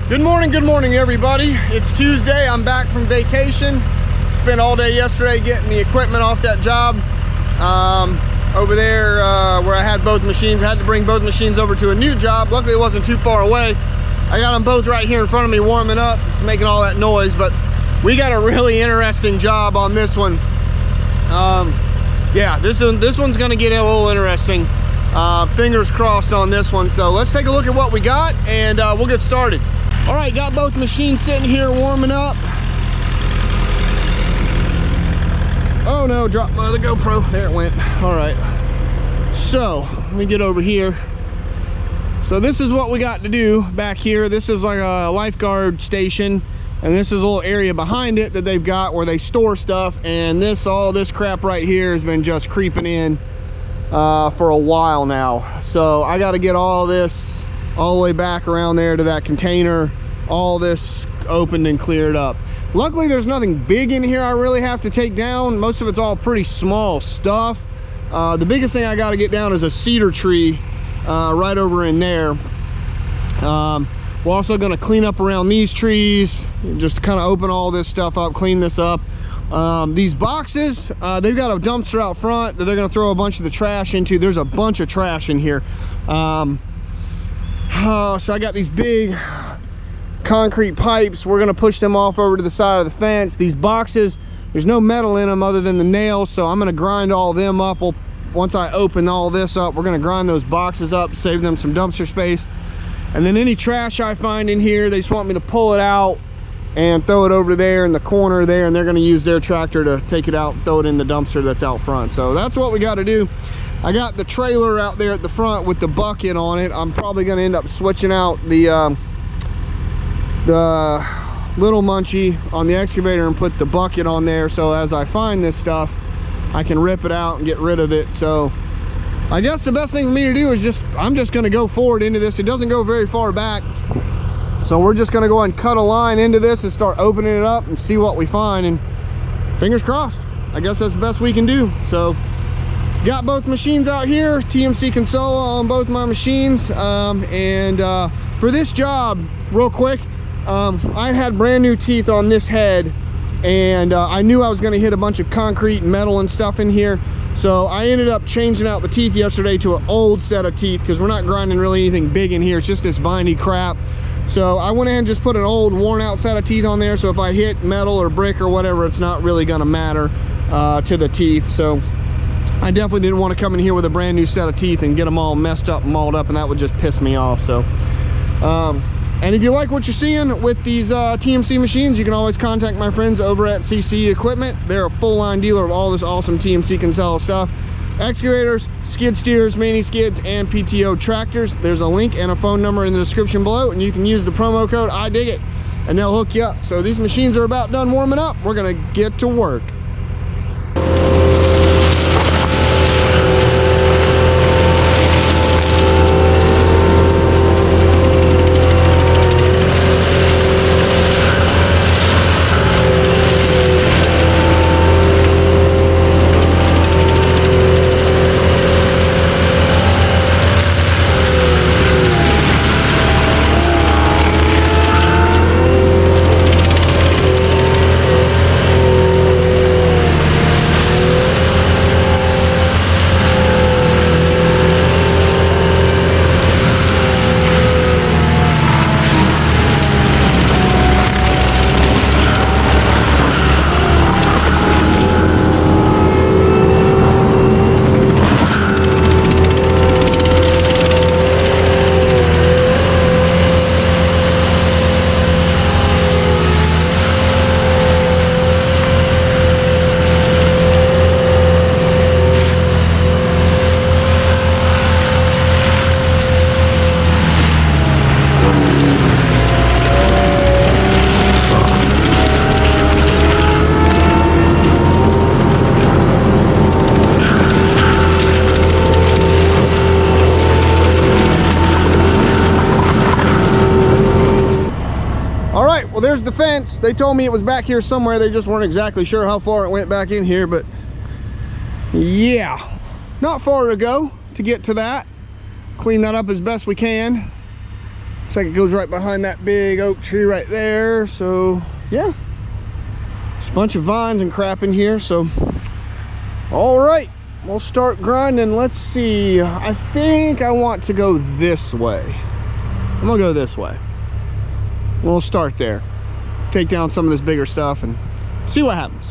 Good morning everybody. It's Tuesday. I'm back from vacation. Spent all day yesterday getting the equipment off that job over there where I had both machines. I had to bring both machines over to a new job. Luckily it wasn't too far away. I got them both right here in front of me warming up, making all that noise, but we got a really interesting job on this one. Yeah, this one's gonna get a little interesting. Fingers crossed on this one. So let's take a look at what we got and we'll get started. All right, got both machines sitting here warming up. Oh no, dropped my other GoPro. There it went. All right, so let me get over here. So this is what we got to do back here. This is like a lifeguard station, and this is a little area behind it that they've got where they store stuff. And all this crap right here has been just creeping in for a while now. So I got to get all this all the way back around there to that container, all this opened and cleared up. Luckily there's nothing big in here I really have to take down. Most of it's all pretty small stuff. The biggest thing I got to get down is a cedar tree right over in there. We're also going to clean up around these trees, just to kind of open all this stuff up, clean this up. These boxes, they've got a dumpster out front that they're going to throw a bunch of the trash into. There's a bunch of trash in here. So I got these big concrete pipes. We're going to push them off over to the side of the fence. These boxes, there's no metal in them other than the nails, so I'm going to grind all them up. Once I open all this up, we're going to grind those boxes up, save them some dumpster space. And then any trash I find in here, they just want me to pull it out and throw it over there in the corner there, and they're going to use their tractor to take it out, throw it in the dumpster that's out front. So that's what we got to do. I got the trailer out there at the front with the bucket on it. I'm probably going to end up switching out the little Munchie on the excavator and put the bucket on there, so as I find this stuff I can rip it out and get rid of it. So I guess the best thing for me to do is I'm just going to go forward into this. It doesn't go very far back, so we're just going to go and cut a line into this and start opening it up and see what we find, and fingers crossed. I guess that's the best we can do. So got both machines out here, TMC console on both my machines. For this job, real quick, I had brand new teeth on this head, and I knew I was going to hit a bunch of concrete and metal and stuff in here. So I ended up changing out the teeth yesterday to an old set of teeth, because we're not grinding really anything big in here. It's just this viney crap. So I went ahead and just put an old worn out set of teeth on there, so if I hit metal or brick or whatever, it's not really going to matter to the teeth. So I definitely didn't want to come in here with a brand new set of teeth and get them all messed up and mauled up, and that would just piss me off. So and if you like what you're seeing with these TMC machines, you can always contact my friends over at CC Equipment. They're a full line dealer of all this awesome TMC Kinsella stuff: excavators, skid steers, mini skids, and PTO tractors. There's a link and a phone number in the description below, and you can use the promo code IDIGIT and they'll hook you up. So these machines are about done warming up. We're gonna get to work. There's the fence. They told me it was back here somewhere. They just weren't exactly sure how far it went back in here, but yeah, not far to go to get to that. Clean that up as best we can. Looks like it goes right behind that big oak tree right there. So yeah, there's a bunch of vines and crap in here. So all right, we'll start grinding. Let's see, I think I want to go this way. I'm gonna go this way. We'll start there, take down some of this bigger stuff and see what happens.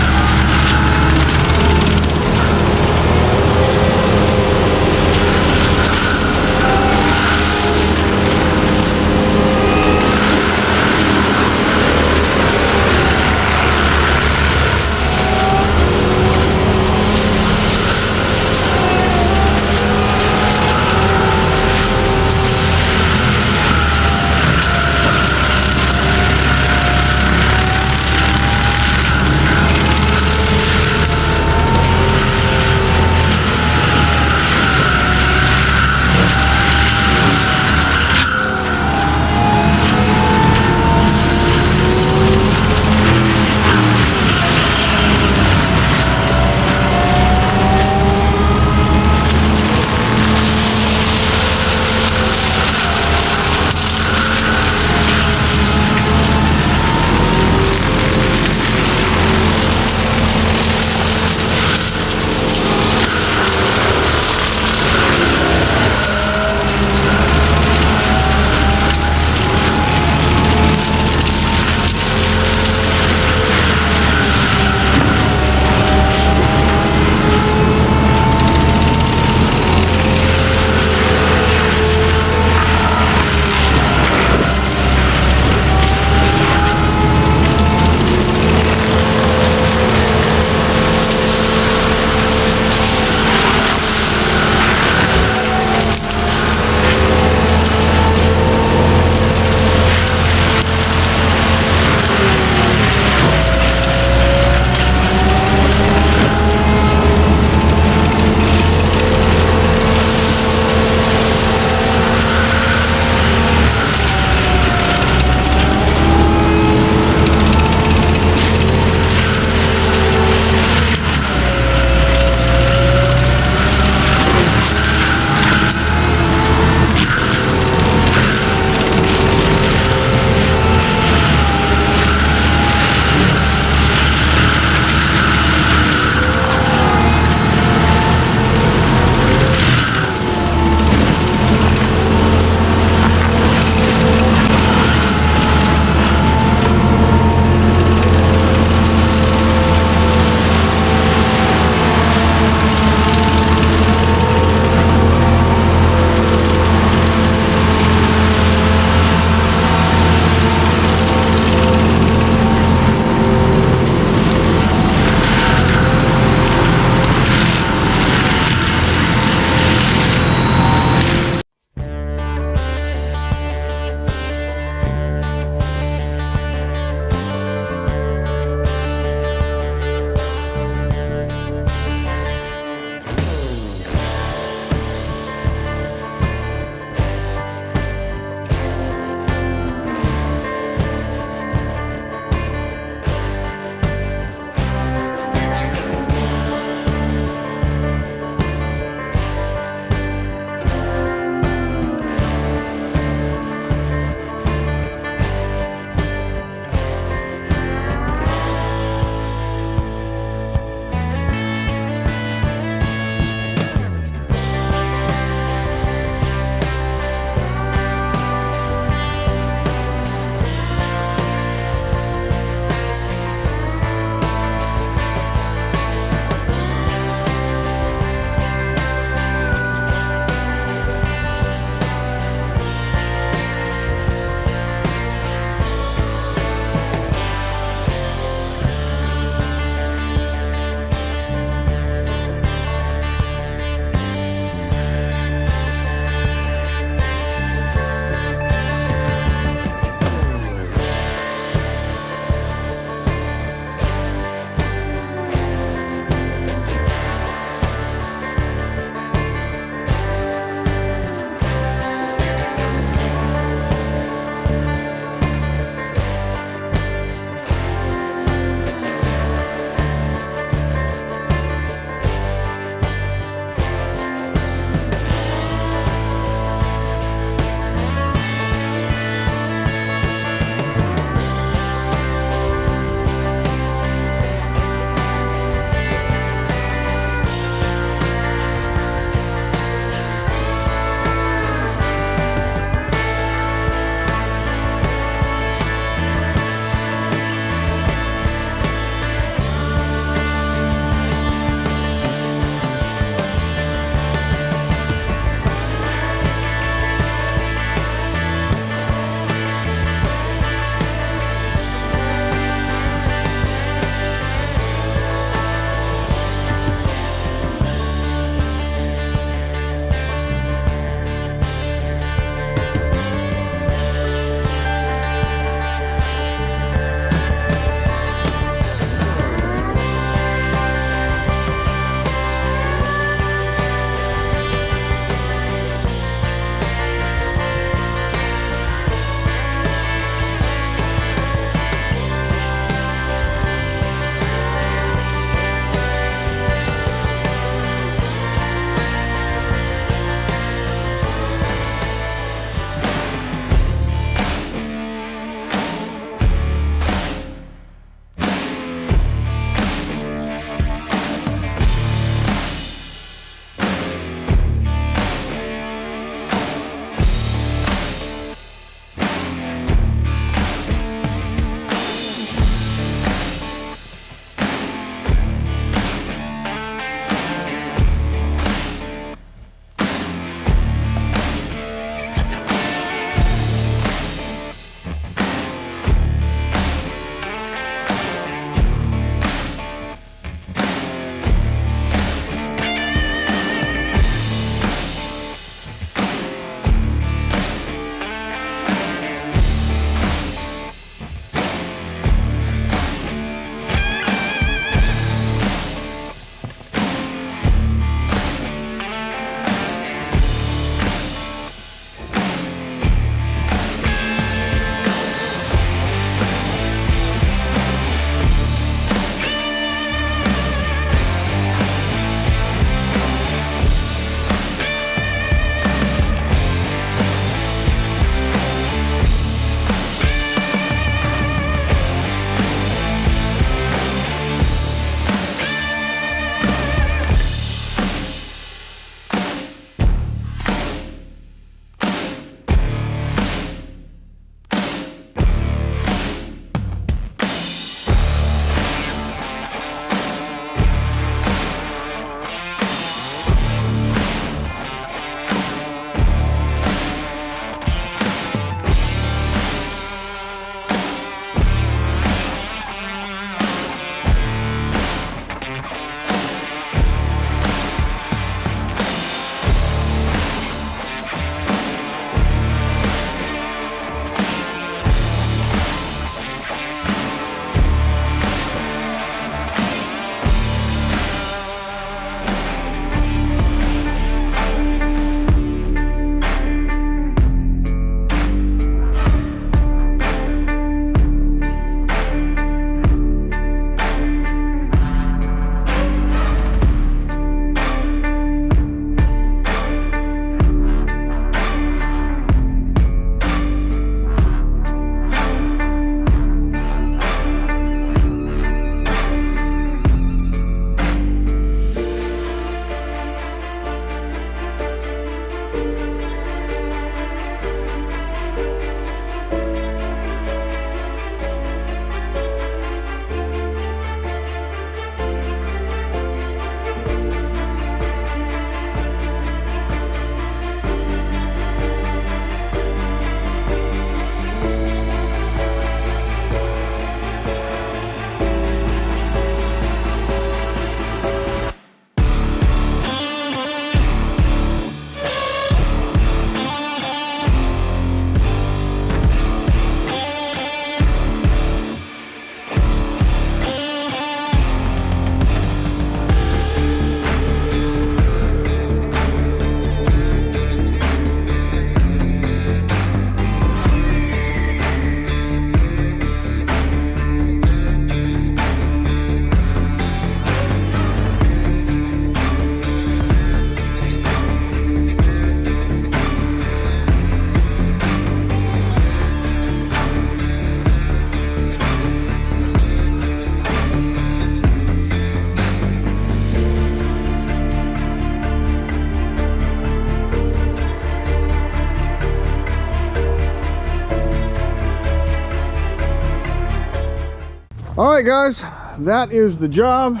All right, guys, that is the job.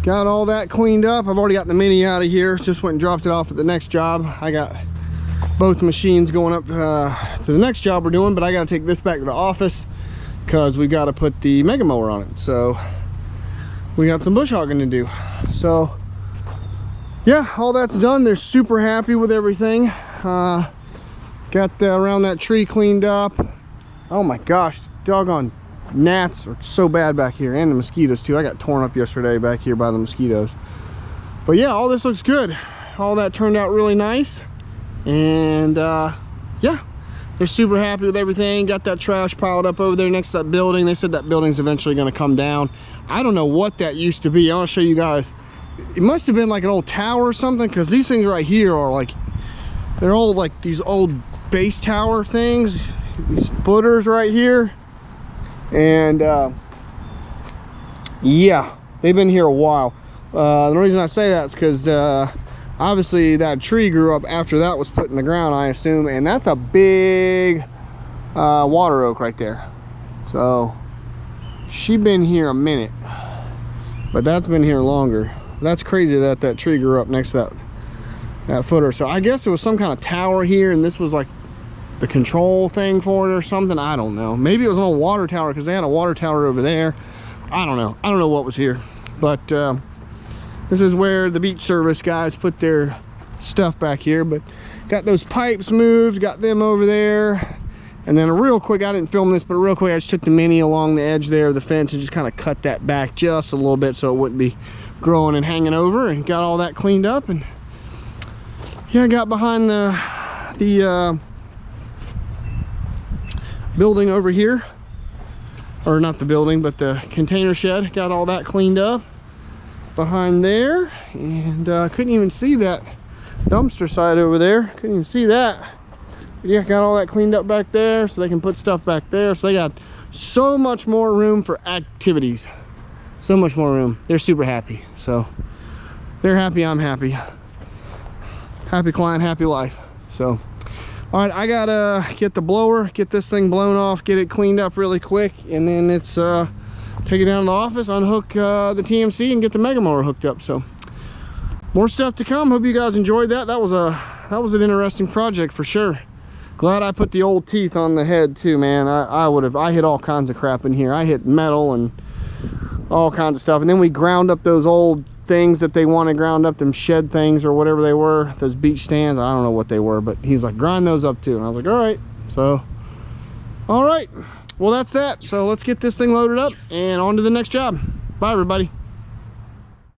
Got all that cleaned up. I've already got the Mini out of here. Just went and dropped it off at the next job. I got both machines going up to the next job we're doing, but I got to take this back to the office because we got to put the mega mower on it. So we got some bush hogging to do. So yeah, all that's done. They're super happy with everything. Got around that tree cleaned up. Oh my gosh, doggone gnats are so bad back here, and the mosquitoes too. I got torn up yesterday back here by the mosquitoes. But yeah, all this looks good. All that turned out really nice. And yeah, they're super happy with everything. Got that trash piled up over there next to that building. They said that building's eventually going to come down. I don't know what that used to be. I'll show you guys. It must have been like an old tower or something, because these things right here are like, they're old, like these old base tower things, these footers right here. And yeah, they've been here a while. The reason I say that is because obviously that tree grew up after that was put in the ground, I assume, and that's a big water oak right there. So she been here a minute, but that's been here longer. That's crazy that that tree grew up next to that footer. So I guess it was some kind of tower here, and this was like the control thing for it or something. I don't know. Maybe it was an old water tower, because they had a water tower over there. I don't know. I don't know what was here. But this is where the beach service guys put their stuff back here. But got those pipes moved, got them over there. And then real quick, I didn't film this, but real quick, I just took the Mini along the edge there of the fence and just kind of cut that back just a little bit so it wouldn't be growing and hanging over, and got all that cleaned up. And yeah, I got behind the building over here, or not the building, but the container shed. Got all that cleaned up behind there, and couldn't even see that dumpster side over there. Couldn't even see that. But yeah, got all that cleaned up back there so they can put stuff back there. So they got so much more room for activities, so much more room. They're super happy. So they're happy, I'm happy. Happy client, happy life. So all right, I gotta get the blower, get this thing blown off, get it cleaned up really quick, and then it's take it down to the office, unhook the TMC, and get the mega mower hooked up. So more stuff to come. Hope you guys enjoyed that. That was an interesting project for sure. Glad I put the old teeth on the head too, man. I hit all kinds of crap in here. I hit metal and all kinds of stuff, and then we ground up those old things that they wanted ground up, them shed things or whatever they were, those beach stands. I don't know what they were, but he's like, grind those up too. And I was like, all right. So all right, well, that's that. So let's get this thing loaded up and on to the next job. Bye everybody.